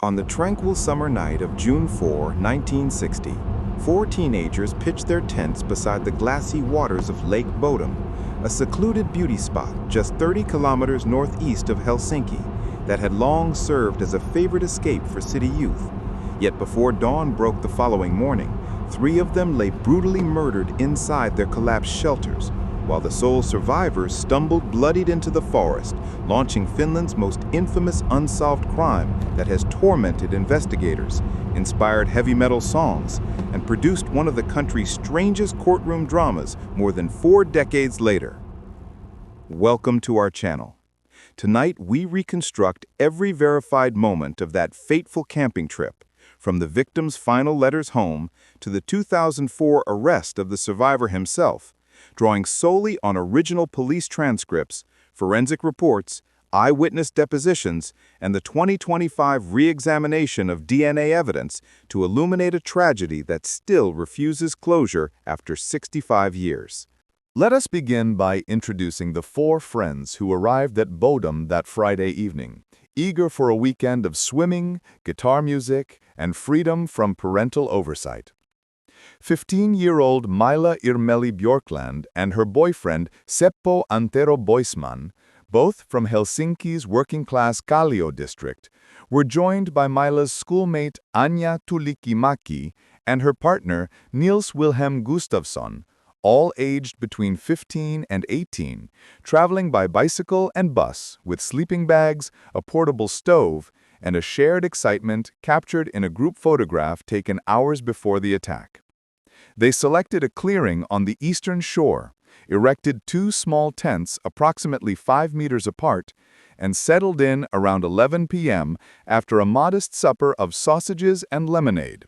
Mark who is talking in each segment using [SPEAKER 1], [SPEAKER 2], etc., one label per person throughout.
[SPEAKER 1] On the tranquil summer night of June 4, 1960, four teenagers pitched their tents beside the glassy waters of Lake Bodom, a secluded beauty spot just 30 kilometers northeast of Helsinki that had long served as a favorite escape for city youth. Yet before dawn broke the following morning, three of them lay brutally murdered inside their collapsed shelters, while the sole survivors stumbled bloodied into the forest, launching Finland's most infamous unsolved crime that has tormented investigators, inspired heavy metal songs, and produced one of the country's strangest courtroom dramas more than 4 decades later. Welcome to our channel. Tonight we reconstruct every verified moment of that fateful camping trip, from the victim's final letters home to the 2004 arrest of the survivor himself, drawing solely on original police transcripts, forensic reports, eyewitness depositions, and the 2025 re-examination of DNA evidence to illuminate a tragedy that still refuses closure after 65 years.
[SPEAKER 2] Let us begin by introducing the four friends who arrived at Bodom that Friday evening, eager for a weekend of swimming, guitar music, and freedom from parental oversight. 15-year-old Maila Björkland and her boyfriend Seppo Boisman, both from Helsinki's working-class Kallio district, were joined by Maila's schoolmate Anja Nils and her partner Nils Wilhelm Gustafsson, all aged between 15 and 18, traveling by bicycle and bus with sleeping bags, a portable stove, and a shared excitement captured in a group photograph taken hours before the attack. They selected a clearing on the eastern shore, erected 2 small tents approximately 5 meters apart, and settled in around 11 p.m. after a modest supper of sausages and lemonade.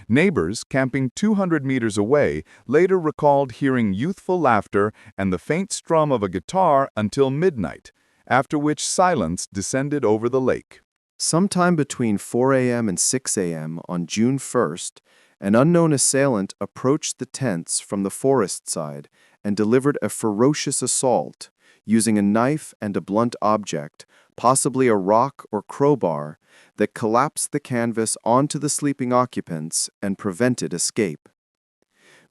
[SPEAKER 2] Neighbors camping 200 meters away later recalled hearing youthful laughter and the faint strum of a guitar until midnight, after which silence descended over the lake.
[SPEAKER 3] Sometime between 4 a.m. and 6 a.m. on June 1st, an unknown assailant approached the tents from the forest side and delivered a ferocious assault, using a knife and a blunt object, possibly a rock or crowbar, that collapsed the canvas onto the sleeping occupants and prevented escape.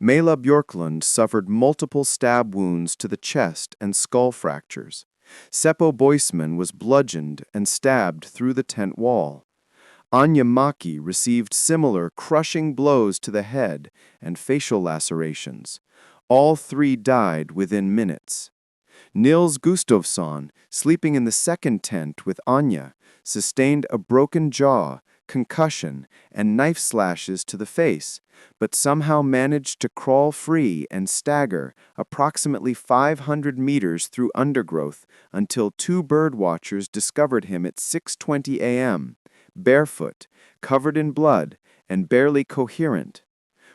[SPEAKER 3] Maila Björkland suffered multiple stab wounds to the chest and skull fractures. Seppo Boisman was bludgeoned and stabbed through the tent wall. Anja Nils received similar crushing blows to the head and facial lacerations. All three died within minutes. Nils Gustafsson, sleeping in the second tent with Anja, sustained a broken jaw, concussion, and knife slashes to the face, but somehow managed to crawl free and stagger approximately 500 meters through undergrowth until 2 birdwatchers discovered him at 6:20 a.m., barefoot, covered in blood, and barely coherent.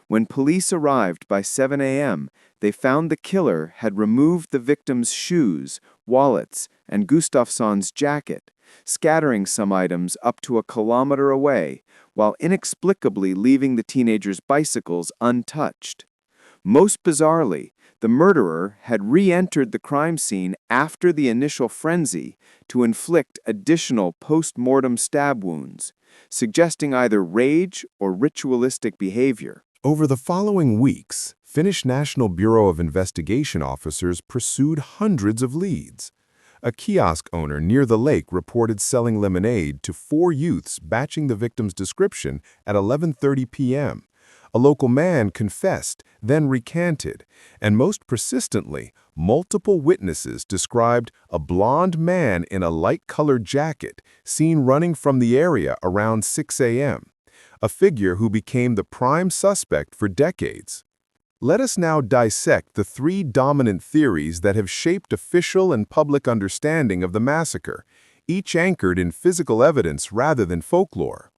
[SPEAKER 3] When police arrived by 7 a.m., they found the killer had removed the victim's shoes, wallets, and Gustafsson's jacket, scattering some items up to a kilometer away, while inexplicably leaving the teenagers' bicycles untouched. Most bizarrely, the murderer had re-entered the crime scene after the initial frenzy to inflict additional post-mortem stab wounds, suggesting either rage or ritualistic behavior.
[SPEAKER 4] Over the following weeks, Finnish National Bureau of Investigation officers pursued hundreds of leads. A kiosk owner near the lake reported selling lemonade to 4 youths batching the victim's description at 11:30 p.m. A local man confessed, then recanted, and most persistently, multiple witnesses described a blond man in a light-colored jacket seen running from the area around 6 a.m., a figure who became the prime suspect for decades. Let us now dissect the 3 dominant theories that have shaped official and public understanding of the massacre, each anchored in physical evidence rather than folklore.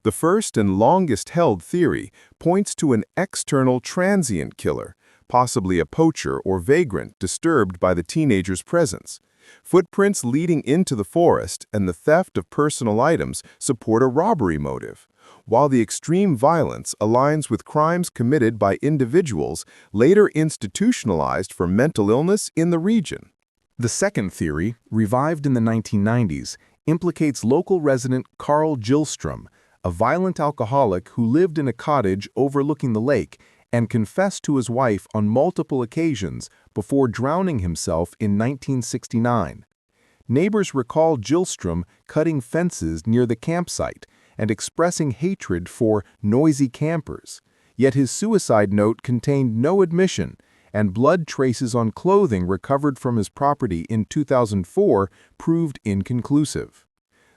[SPEAKER 4] The first and longest-held theory points to an external transient killer, possibly a poacher or vagrant disturbed by the teenager's presence. Footprints leading into the forest and the theft of personal items support a robbery motive, while the extreme violence aligns with crimes committed by individuals later institutionalized for mental illness in the region.
[SPEAKER 5] The second theory, revived in the 1990s,
[SPEAKER 4] implicates local resident Carl Gillstrom, a violent alcoholic who lived in a cottage overlooking the lake and confessed to his wife on multiple occasions before drowning himself in 1969. Neighbors recall Gillstrom cutting fences near the campsite and expressing hatred for noisy campers, yet his suicide note contained no admission, and blood traces on clothing recovered from his property in 2004 proved inconclusive.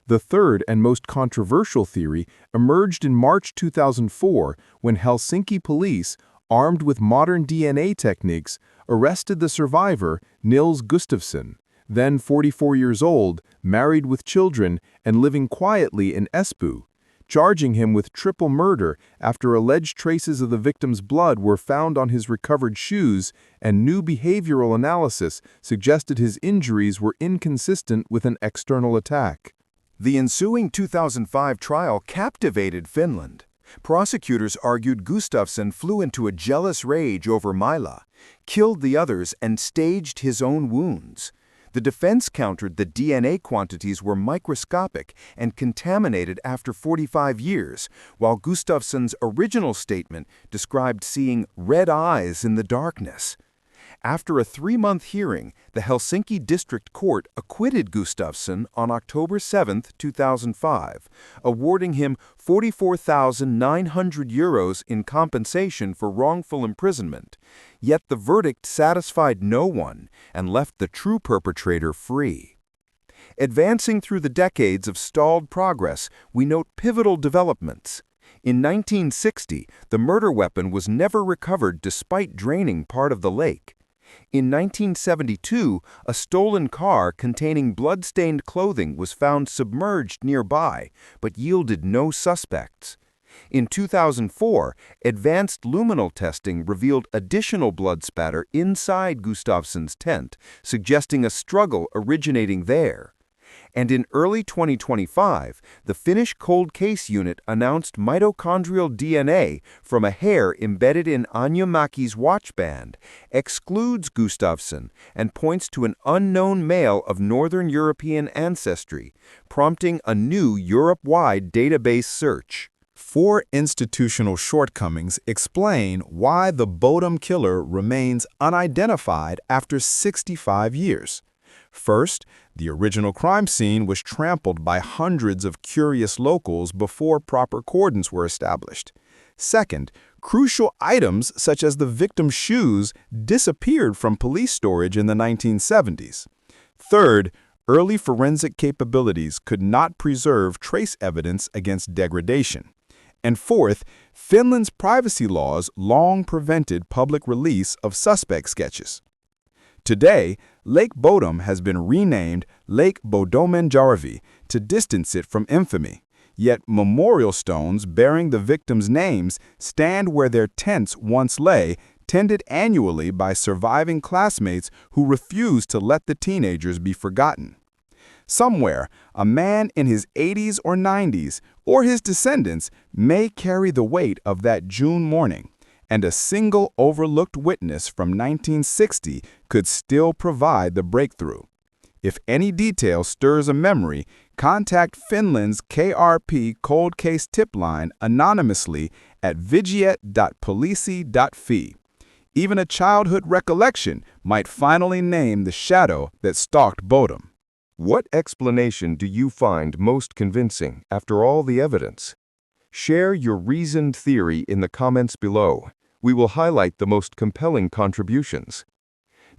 [SPEAKER 4] The third and most controversial theory emerged in March 2004 when Helsinki police, armed with modern DNA techniques, arrested the survivor, Nils Gustafsson, then 44 years old, married with children, and living quietly in Espoo, charging him with triple murder after alleged traces of the victim's blood were found on his recovered shoes and new behavioral analysis suggested his injuries were inconsistent with an external attack.
[SPEAKER 1] The ensuing 2005 trial captivated Finland. Prosecutors argued Gustafsson flew into a jealous rage over Maila, killed the others, and staged his own wounds. The defense countered that DNA quantities were microscopic and contaminated after 45 years, while Gustafsson's original statement described seeing red eyes in the darkness. After a 3-month hearing, the Helsinki District Court acquitted Gustafsson on October 7, 2005, awarding him €44,900 in compensation for wrongful imprisonment. Yet the verdict satisfied no one and left the true perpetrator free. Advancing through the decades of stalled progress, we note pivotal developments. In 1960, the murder weapon was never recovered despite draining part of the lake. In 1972, a stolen car containing blood-stained clothing was found submerged nearby, but yielded no suspects. In 2004, advanced luminol testing revealed additional blood spatter inside Gustafsson's tent, suggesting a struggle originating there. And in early 2025, the Finnish Cold Case Unit announced mitochondrial DNA from a hair embedded in Anja Nils' watchband, excludes Gustafsson, and points to an unknown male of Northern European ancestry, prompting a new Europe-wide database search.
[SPEAKER 4] 4 institutional shortcomings explain why the Bodom killer remains unidentified after 65 years. First, the original crime scene was trampled by hundreds of curious locals before proper cordons were established. Second, crucial items such as the victim's shoes disappeared from police storage in the 1970s. Third, early forensic capabilities could not preserve trace evidence against degradation. And fourth, Finland's privacy laws long prevented public release of suspect sketches. Today, Lake Bodom has been renamed Lake Bodomenjärvi to distance it from infamy, yet memorial stones bearing the victims' names stand where their tents once lay, tended annually by surviving classmates who refuse to let the teenagers be forgotten. Somewhere, a man in his 80s or 90s, or his descendants, may carry the weight of that June morning, and a single overlooked witness from 1960 could still provide the breakthrough. If any detail stirs a memory, contact Finland's KRP Cold Case Tip Line anonymously at vihjeet.poliisi.fi. Even a childhood recollection might finally name the shadow that stalked Bodom.
[SPEAKER 5] What explanation do you find most convincing after all the evidence? Share your reasoned theory in the comments below. We will highlight the most compelling contributions.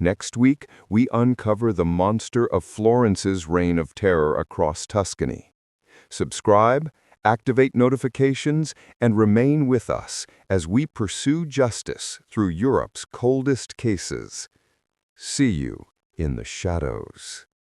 [SPEAKER 5] Next week, we uncover the monster of Florence's reign of terror across Tuscany. Subscribe, activate notifications, and remain with us as we pursue justice through Europe's coldest cases. See you in the shadows.